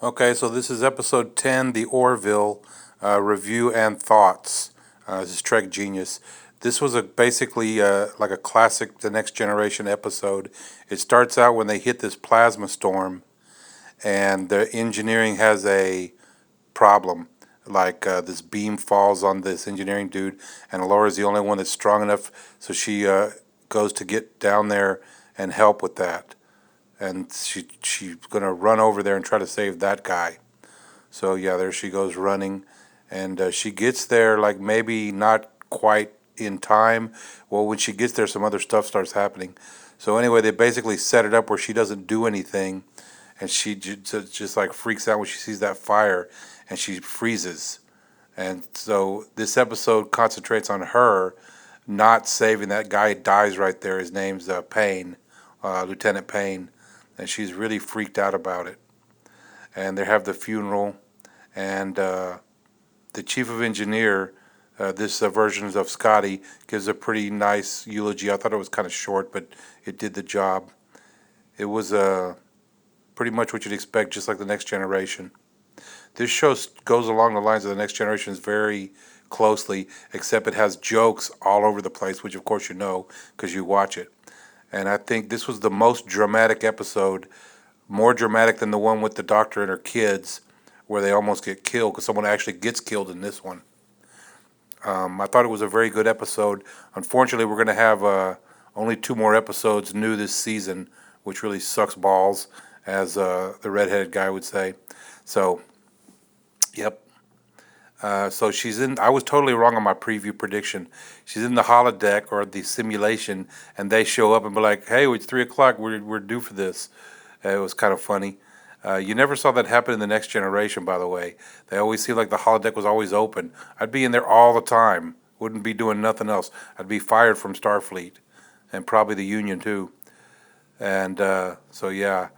Okay, so this is episode 10, the Orville review and thoughts. This is Trek Genius. This was basically like a classic The Next Generation episode. It starts out when they hit this plasma storm, and the engineering has a problem. Like this beam falls on this engineering dude, and Laura's the only one that's strong enough, so she goes to get down there and help with that. And she's gonna run over there and try to save that guy. So yeah, there she goes running, and she gets there like maybe not quite in time. Well, when she gets there, some other stuff starts happening. So anyway, they basically set it up where she doesn't do anything, and she just like freaks out when she sees that fire, and she freezes. And so this episode concentrates on her not saving that guy. Dies right there. His name's Payne, Lieutenant Payne, and she's really freaked out about it. And they have the funeral, and the chief of engineer, this version of Scotty, gives a pretty nice eulogy. I thought it was kind of short, but it did the job. It was pretty much what you'd expect, just like The Next Generation. This show goes along the lines of The Next Generation very closely, except it has jokes all over the place, which of course you know because you watch it. And I think this was the most dramatic episode, more dramatic than the one with the doctor and her kids, where they almost get killed because someone actually gets killed in this one. I thought it was a very good episode. Unfortunately, we're going to have only two more episodes new this season, which really sucks balls, as the redheaded guy would say. So, yep. So she's in. I was totally wrong on my preview prediction. She's in the holodeck or the simulation, and they show up and be like, "Hey, it's 3 o'clock. We're due for this." It was kind of funny. You never saw that happen in The Next Generation, by the way. They always seemed like the holodeck was always open. I'd be in there all the time. Wouldn't be doing nothing else. I'd be fired from Starfleet, and probably the Union too. And so yeah,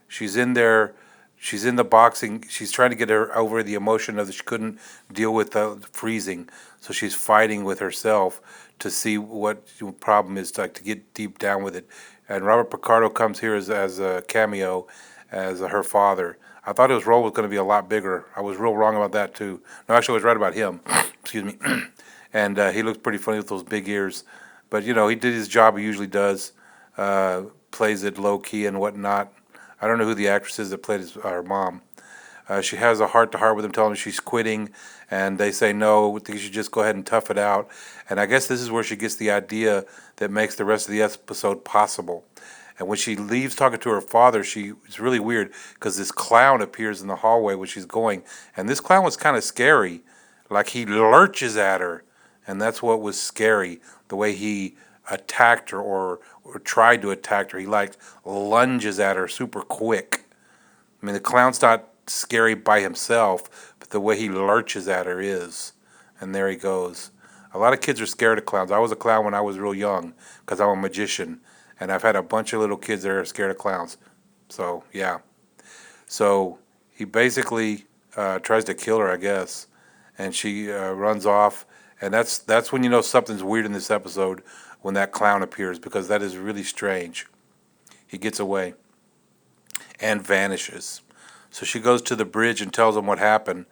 she's in there. She's in the boxing. She's trying to get her over the emotion of that she couldn't deal with the freezing. So she's fighting with herself to see what the problem is, like to get deep down with it. And Robert Picardo comes here as a cameo as her father. I thought his role was going to be a lot bigger. I was real wrong about that too. No, actually, I was right about him. Excuse me. And he looks pretty funny with those big ears. But you know, he did his job. He usually does. Plays it low key and whatnot. I don't know who the actress is that played her mom. She has a heart to heart with him, telling him she's quitting, and they say no. You should just go ahead and tough it out. And I guess this is where she gets the idea that makes the rest of the episode possible. And when she leaves talking to her father, it's really weird because this clown appears in the hallway when she's going, and this clown was kind of scary. Like he lurches at her, and that's what was scary. The way he attacked her or tried to attack her, he like lunges at her super quick. I mean, the clown's not scary by himself, but the way he lurches at her is. And there he goes. A lot of kids are scared of clowns. I was a clown when I was real young because I'm a magician, and I've had a bunch of little kids that are scared of clowns. So yeah. So he basically tries to kill her, I guess, and she runs off. And that's when you know something's weird in this episode, when that clown appears, because that is really strange. He gets away and vanishes. So she goes to the bridge and tells him what happened.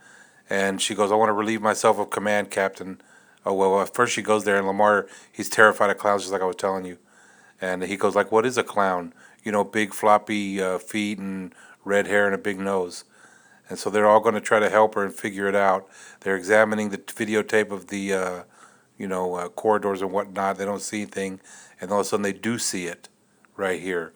And she goes, "I want to relieve myself of command, Captain." Oh, well, at first she goes there, and Lamar, he's terrified of clowns, just like I was telling you. And he goes like, "What is a clown? You know, big floppy feet and red hair and a big nose." And so they're all going to try to help her and figure it out. They're examining the videotape of the, corridors and whatnot. They don't see anything, and all of a sudden they do see it right here,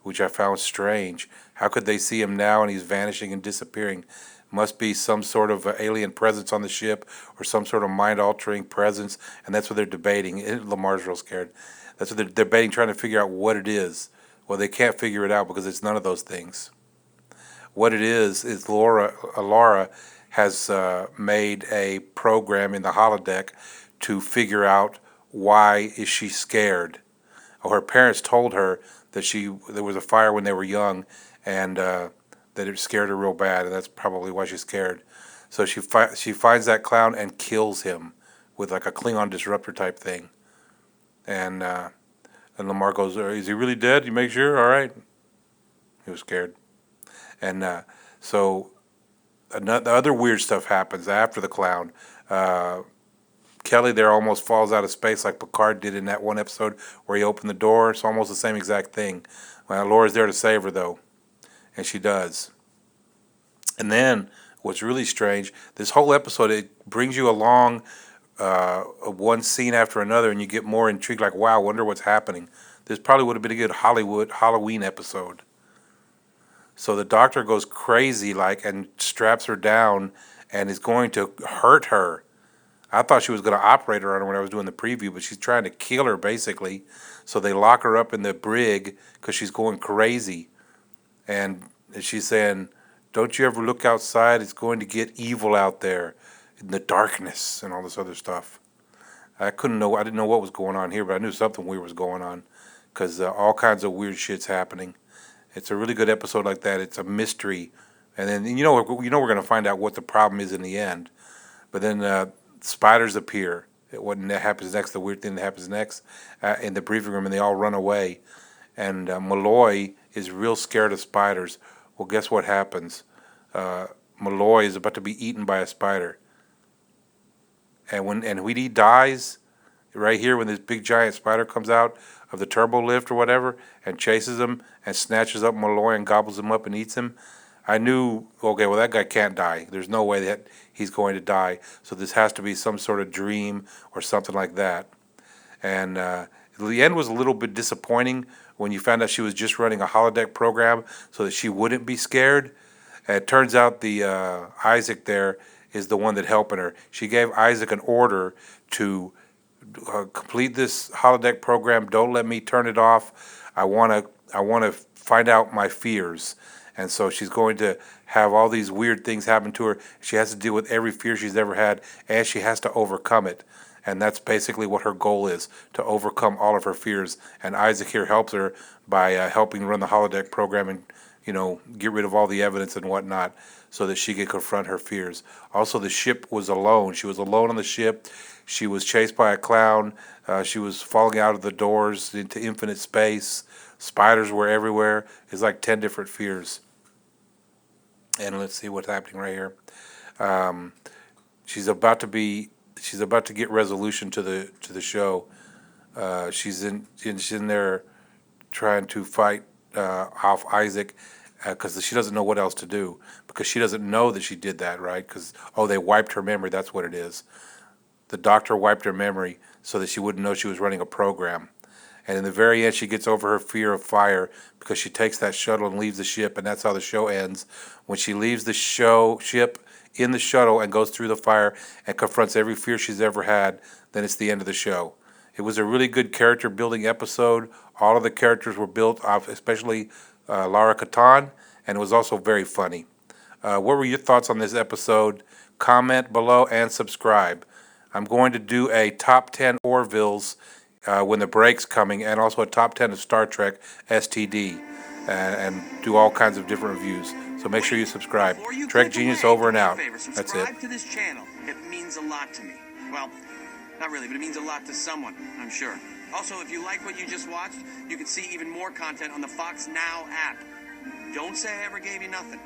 which I found strange. How could they see him now and he's vanishing and disappearing? Must be some sort of alien presence on the ship or some sort of mind-altering presence, and that's what they're debating. Lamar's real scared. That's what they're debating, trying to figure out what it is. Well, they can't figure it out because it's none of those things. What it is Laura has made a program in the holodeck to figure out why is she scared. Her parents told her that there was a fire when they were young, and that it scared her real bad, and that's probably why she's scared. So she finds that clown and kills him with like a Klingon disruptor type thing. And Lamar goes, "Is he really dead? You make sure? All right." He was scared. And so the other weird stuff happens after the clown. Kelly there almost falls out of space like Picard did in that one episode where he opened the door. It's almost the same exact thing. Well, Laura's there to save her, though, and she does. And then what's really strange, this whole episode, it brings you along one scene after another, and you get more intrigued, like, wow, I wonder what's happening. This probably would have been a good Halloween episode. So the doctor goes crazy, like, and straps her down and is going to hurt her. I thought she was going to operate her on her when I was doing the preview, but she's trying to kill her, basically. So they lock her up in the brig because she's going crazy. And she's saying, don't you ever look outside? It's going to get evil out there in the darkness and all this other stuff. I didn't know what was going on here, but I knew something weird was going on because all kinds of weird shit's happening. It's a really good episode like that. It's a mystery. And then, we're going to find out what the problem is in the end. But then spiders appear. What happens next, the weird thing that happens next in the briefing room, and they all run away. And Malloy is real scared of spiders. Well, guess what happens? Malloy is about to be eaten by a spider. And when he dies, right here, when this big giant spider comes out of the turbo lift or whatever and chases him and snatches up Malloy and gobbles him up and eats him, I knew, okay, well, that guy can't die. There's no way that he's going to die. So this has to be some sort of dream or something like that. And the end was a little bit disappointing when you found out she was just running a holodeck program so that she wouldn't be scared. And it turns out the Isaac there is the one that helping her. She gave Isaac an order to complete this holodeck program. Don't let me turn it off. I want to find out my fears. And so she's going to have all these weird things happen to her. She has to deal with every fear she's ever had, and she has to overcome it. And that's basically what her goal is, to overcome all of her fears. And Isaac here helps her by helping run the holodeck program and, get rid of all the evidence and whatnot so that she can confront her fears. Also, the ship was alone. She was alone on the ship. She was chased by a clown. She was falling out of the doors into infinite space. Spiders were everywhere. It's like 10 different fears. And let's see what's happening right here. She's about to get resolution to the show. She's in there trying to fight off Isaac because she doesn't know what else to do, because she doesn't know that she did that, right? Because they wiped her memory. That's what it is. The doctor wiped her memory so that she wouldn't know she was running a program. And in the very end, she gets over her fear of fire because she takes that shuttle and leaves the ship, and that's how the show ends. When she leaves the ship in the shuttle and goes through the fire and confronts every fear she's ever had, then it's the end of the show. It was a really good character-building episode. All of the characters were built off, especially Lara Katan, and it was also very funny. What were your thoughts on this episode? Comment below and subscribe. I'm going to do a top 10 Orvilles when the break's coming, and also a top 10 of Star Trek STD, and do all kinds of different reviews. So make sure you subscribe. Trek Genius over and out. That's it. Subscribe to this channel. It means a lot to me. Well, not really, but it means a lot to someone, I'm sure. Also, if you like what you just watched, you can see even more content on the Fox Now app. Don't say I ever gave you nothing.